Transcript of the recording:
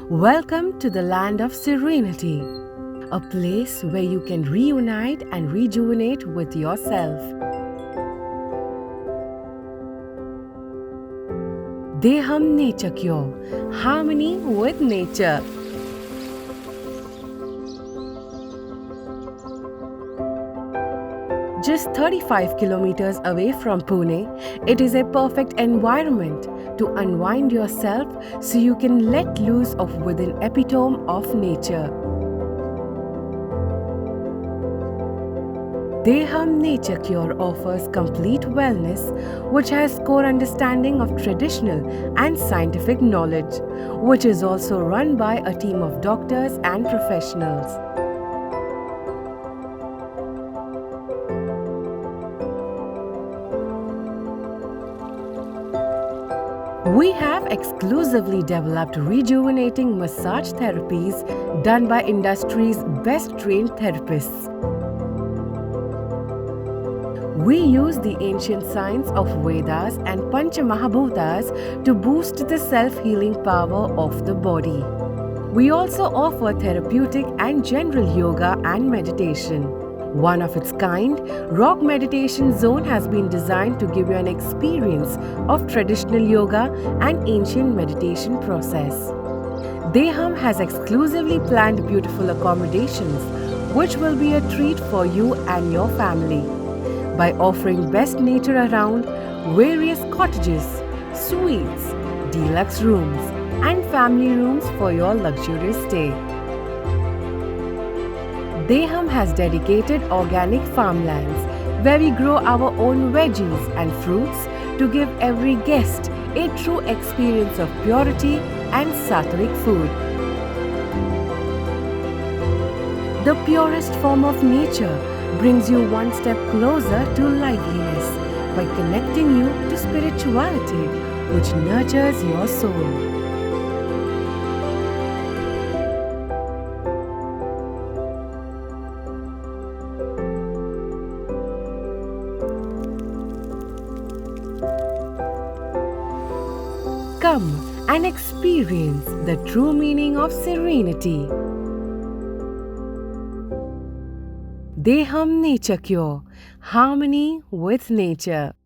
Welcome to the land of Serenity, a place where you can reunite and rejuvenate with yourself. Deham Naturecure, harmony with nature. Just 35 kilometers away from Pune, it is a perfect environment to unwind yourself so you can let loose of within epitome of nature. Deham Naturecure offers complete wellness, which has core understanding of traditional and scientific knowledge, which is also run by a team of doctors and professionals. We have exclusively developed rejuvenating massage therapies done by industry's best trained therapists. We use the ancient science of vedas and pancha mahabhootas to boost the self-healing power of the body. We also offer therapeutic and general yoga and meditation. One of its kind, Rock Meditation Zone has been designed to give you an experience of traditional yoga and ancient meditation process. Deham has exclusively planned beautiful accommodations, which will be a treat for you and your family. By offering best nature around, various cottages, suites, deluxe rooms, and family rooms for your luxurious stay. Deham has dedicated organic farmlands where we grow our own veggies and fruits to give every guest a true experience of purity and sattvic food. The purest form of nature brings you one step closer to liveliness by connecting you to spirituality, which nurtures your soul. Come and experience the true meaning of serenity. Deham Naturecure, harmony with nature.